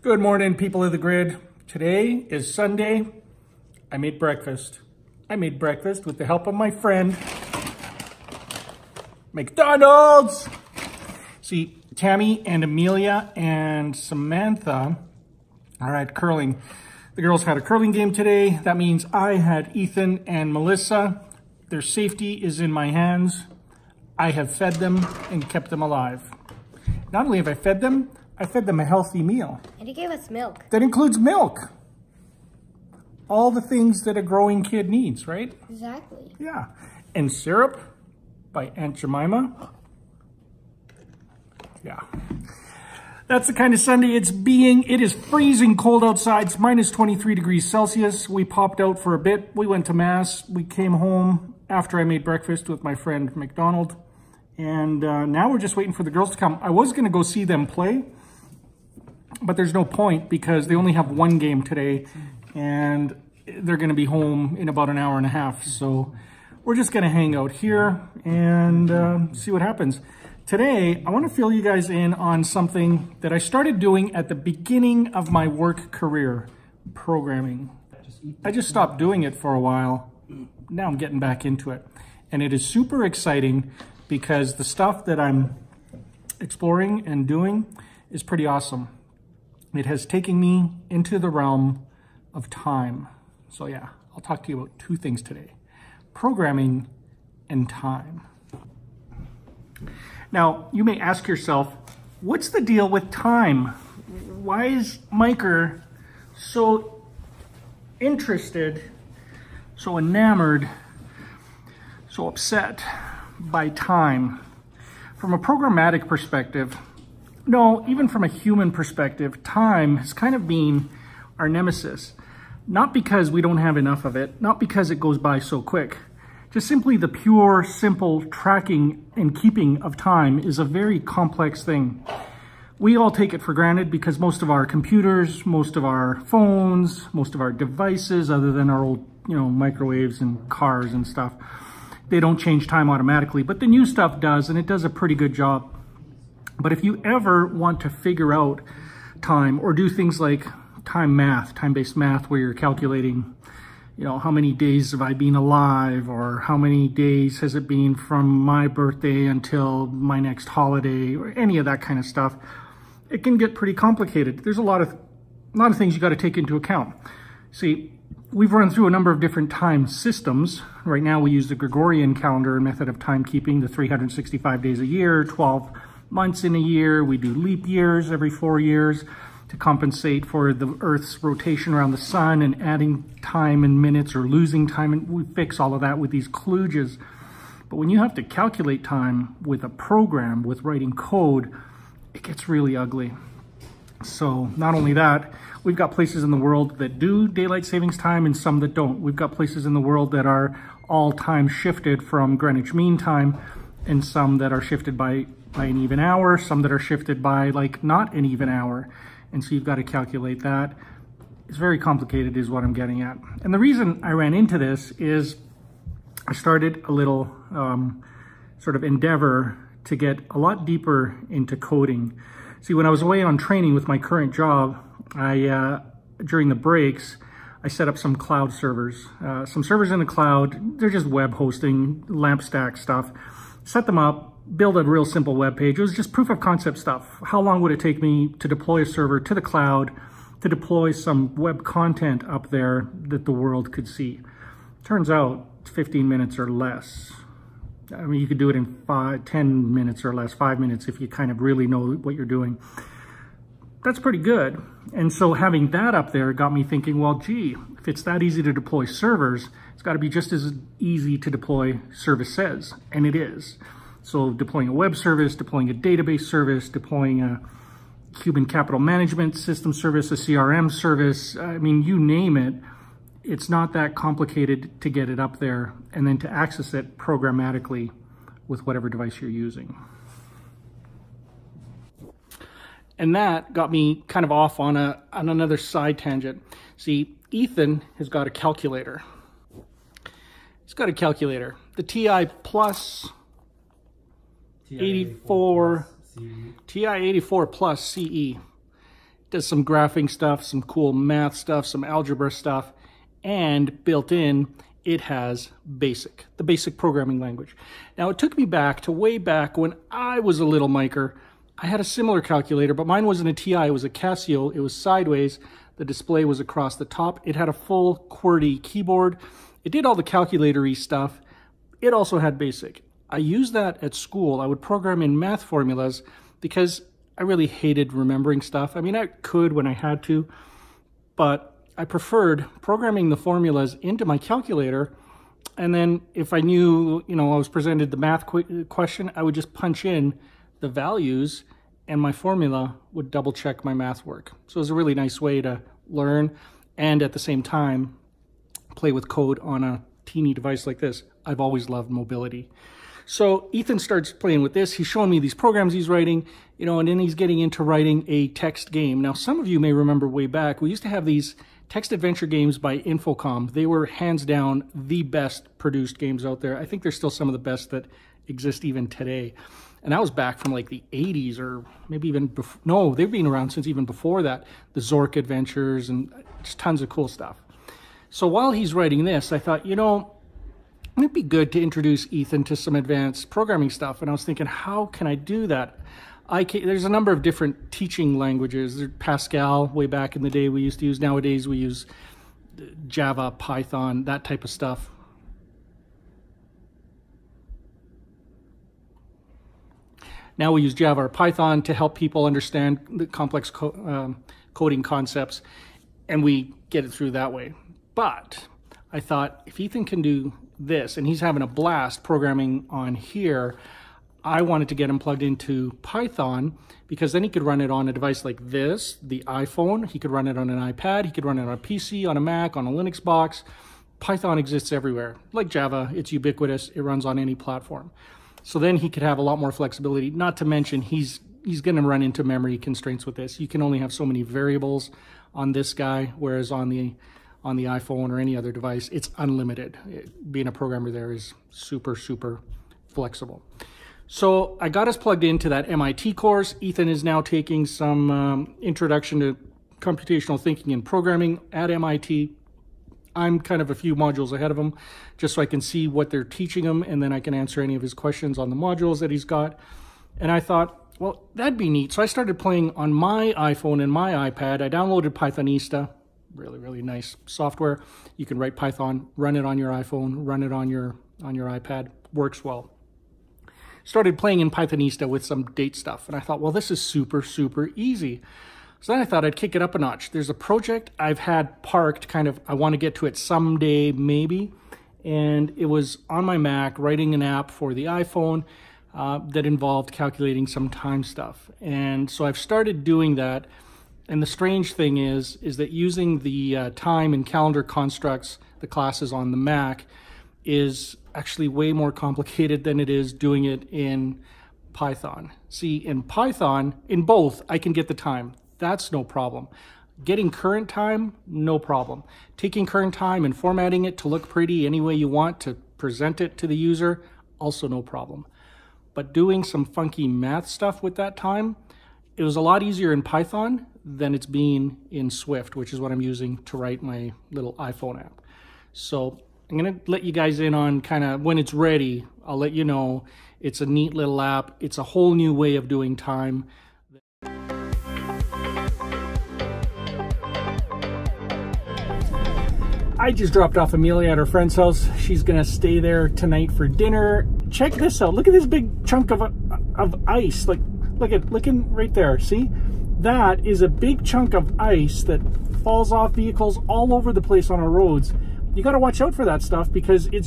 Good morning, people of the grid. Today is Sunday. I made breakfast. I made breakfast with the help of my friend, McDonald's. See, Tammy and Amelia and Samantha are at curling. The girls had a curling game today. That means I had Ethan and Melissa. Their safety is in my hands. I have fed them and kept them alive. Not only have I fed them a healthy meal. And he gave us milk. That includes milk. All the things that a growing kid needs, right? Exactly. Yeah. And syrup by Aunt Jemima. Yeah. That's the kind of Sunday it's being. It is freezing cold outside. It's minus 23 degrees Celsius. We popped out for a bit. We went to Mass. We came home after I made breakfast with my friend McDonald. And now we're just waiting for the girls to come. I was going to go see them play, but there's no point because they only have one game today and they're going to be home in about an hour and a half. So we're just going to hang out here and see what happens. Today, I want to fill you guys in on something that I started doing at the beginning of my work career, programming. I just stopped doing it for a while. Now I'm getting back into it. And it is super exciting because the stuff that I'm exploring and doing is pretty awesome. It has taken me into the realm of time. So yeah, I'll talk to you about two things today: programming and time. Now, you may ask yourself, what's the deal with time? Why is Miker so interested, so enamored, so upset by time? From a programmatic perspective, no, even from a human perspective, time has kind of been our nemesis. Not because we don't have enough of it, not because it goes by so quick. Just simply the pure, simple tracking and keeping of time is a very complex thing. We all take it for granted because most of our computers, most of our phones, most of our devices, other than our old, microwaves and cars and stuff, they don't change time automatically, but the new stuff does, and it does a pretty good job. But if you ever want to figure out time or do things like time-based math, where you're calculating, how many days have I been alive, or how many days has it been from my birthday until my next holiday, or any of that kind of stuff, it can get pretty complicated. There's a lot of things you got to take into account. See, we've run through a number of different time systems. Right now we use the Gregorian calendar and method of timekeeping, the 365 days a year, 12 months in a year. We do leap years every 4 years to compensate for the Earth's rotation around the sun and adding time and minutes or losing time. And we fix all of that with these kludges. But when you have to calculate time with a program, with writing code, it gets really ugly. So not only that, we've got places in the world that do daylight savings time and some that don't. We've got places in the world that are all time shifted from Greenwich Mean Time, and some that are shifted by an even hour, some that are shifted by not an even hour. And so you've got to calculate that. It's very complicated is what I'm getting at. And the reason I ran into this is I started a little sort of endeavor to get a lot deeper into coding. See, when I was away on training with my current job, during the breaks, I set up some cloud servers. Some servers in the cloud, they're just web hosting, lamp stack stuff. Set them up, build a real simple web page. It was just proof of concept stuff. How long would it take me to deploy a server to the cloud, to deploy some web content up there that the world could see? Turns out it's 15 minutes or less. I mean, you could do it in 10 minutes or less, 5 minutes if you kind of really know what you're doing. That's pretty good. And so having that up there got me thinking, well, gee, if it's that easy to deploy servers, it's got to be just as easy to deploy services, and it is. So deploying a web service, deploying a database service, deploying a human capital management system service, a CRM service, I mean, you name it, it's not that complicated to get it up there and then to access it programmatically with whatever device you're using. And that got me kind of off on another side tangent. See, Ethan has got a calculator. He's got a calculator. The TI Plus 84 TI 84 Plus CE. does some graphing stuff, some cool math stuff, some algebra stuff, and built in, it has BASIC, the basic programming language. Now, it took me back to way back when I was a little micer. I had a similar calculator, but mine wasn't a TI, it was a Casio. It was sideways. The display was across the top. It had a full QWERTY keyboard. It did all the calculatory stuff. It also had BASIC. I used that at school. I would program in math formulas because I really hated remembering stuff. I mean, I could when I had to, but I preferred programming the formulas into my calculator. And then if I knew, I was presented the math question, I would just punch in the values and my formula would double check my math work. So it was a really nice way to learn and at the same time play with code on a teeny device like this. I've always loved mobility. So Ethan starts playing with this. He's showing me these programs he's writing, and then he's getting into writing a text game. Now, some of you may remember way back, we used to have these text adventure games by Infocom. They were hands down the best produced games out there. I think they're still some of the best that exist even today. And that was back from like the 80s or maybe even before. No, they've been around since even before that. The Zork Adventures and just tons of cool stuff. So while he's writing this, I thought, it'd be good to introduce Ethan to some advanced programming stuff. And I was thinking, how can I do that? There's a number of different teaching languages. There's Pascal, way back in the day we used to use. Nowadays we use Java, Python, that type of stuff. Now we use Java or Python to help people understand the complex coding concepts, and we get it through that way. But I thought, if Ethan can do this, and he's having a blast programming on here, I wanted to get him plugged into Python, because then he could run it on a device like this, the iPhone. He could run it on an iPad. He could run it on a PC, on a Mac, on a Linux box. Python exists everywhere. Like Java, it's ubiquitous. It runs on any platform. So then he could have a lot more flexibility, not to mention he's going to run into memory constraints with this. You can only have so many variables on this guy, whereas on the iPhone or any other device, it's unlimited. Being a programmer there is super, super flexible. So I got us plugged into that MIT course. Ethan is now taking some introduction to computational thinking and programming at MIT. I'm kind of a few modules ahead of him, just so I can see what they're teaching him, and then I can answer any of his questions on the modules that he's got. And I thought, well, that'd be neat. So I started playing on my iPhone and my iPad. I downloaded Pythonista, really, really nice software. You can write Python, run it on your iPhone, run it on your iPad. Works well. Started playing in Pythonista with some date stuff, and I thought, well, this is super, super easy. So then I thought I'd kick it up a notch. There's a project I've had parked, I want to get to it someday, maybe. And it was on my Mac, writing an app for the iPhone that involved calculating some time stuff. And so I've started doing that. And the strange thing is that using the time and calendar constructs, the classes on the Mac, is actually way more complicated than it is doing it in Python. See, in Python, in both, I can get the time. That's no problem. Getting current time, no problem. Taking current time and formatting it to look pretty any way you want to present it to the user, also no problem. But doing some funky math stuff with that time, it was a lot easier in Python than it's been in Swift, which is what I'm using to write my little iPhone app. So I'm gonna let you guys in on when it's ready, I'll let you know. It's a neat little app. It's a whole new way of doing time. I just dropped off Amelia at her friend's house. She's gonna stay there tonight for dinner. Check this out. Look at this big chunk of ice. Looking right there. See? That is a big chunk of ice that falls off vehicles all over the place on our roads. You got to watch out for that stuff, because it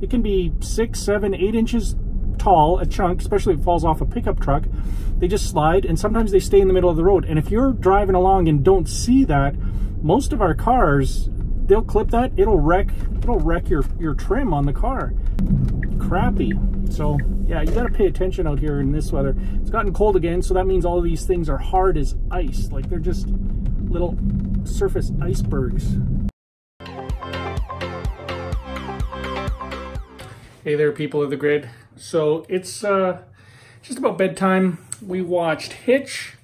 can be 6, 7, 8 inches tall, a chunk, especially if it falls off a pickup truck. They just slide, and sometimes they stay in the middle of the road. And if you're driving along and don't see that, most of our cars, they'll clip that. It'll wreck your trim on the car. Crappy. So yeah, you got to pay attention out here in this weather. It's gotten cold again, so that means all of these things are hard as ice. Like they're just little surface icebergs. Hey there, people of the grid. So it's just about bedtime. We watched Hitch.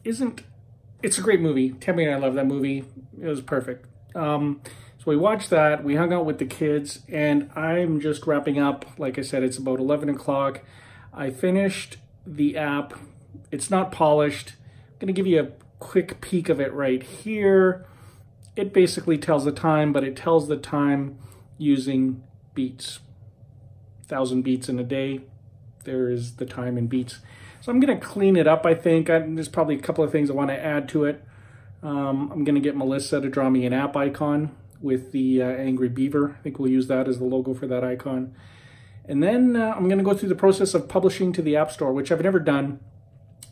it's a great movie. Tammy and I love that movie. It was perfect. So we watched that, we hung out with the kids, and I'm just wrapping up. Like I said, it's about 11 o'clock. I finished the app. It's not polished. I'm gonna give you a quick peek of it right here. It basically tells the time, but it tells the time using beats. 1,000 beats in a day. There is the time in beats. So I'm gonna clean it up, I think. There's probably a couple of things I wanna add to it. I'm gonna get Melissa to draw me an app icon with the angry beaver. I think we'll use that as the logo for that icon. And then I'm gonna go through the process of publishing to the App Store, which I've never done,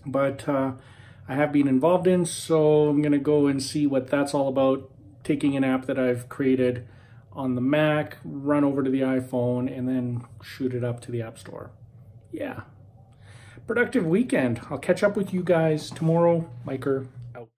but I have been involved in. So I'm gonna go and see what that's all about. Taking an app that I've created on the Mac, run over to the iPhone, and then shoot it up to the App Store. Yeah. Productive weekend. I'll catch up with you guys tomorrow. Miker out.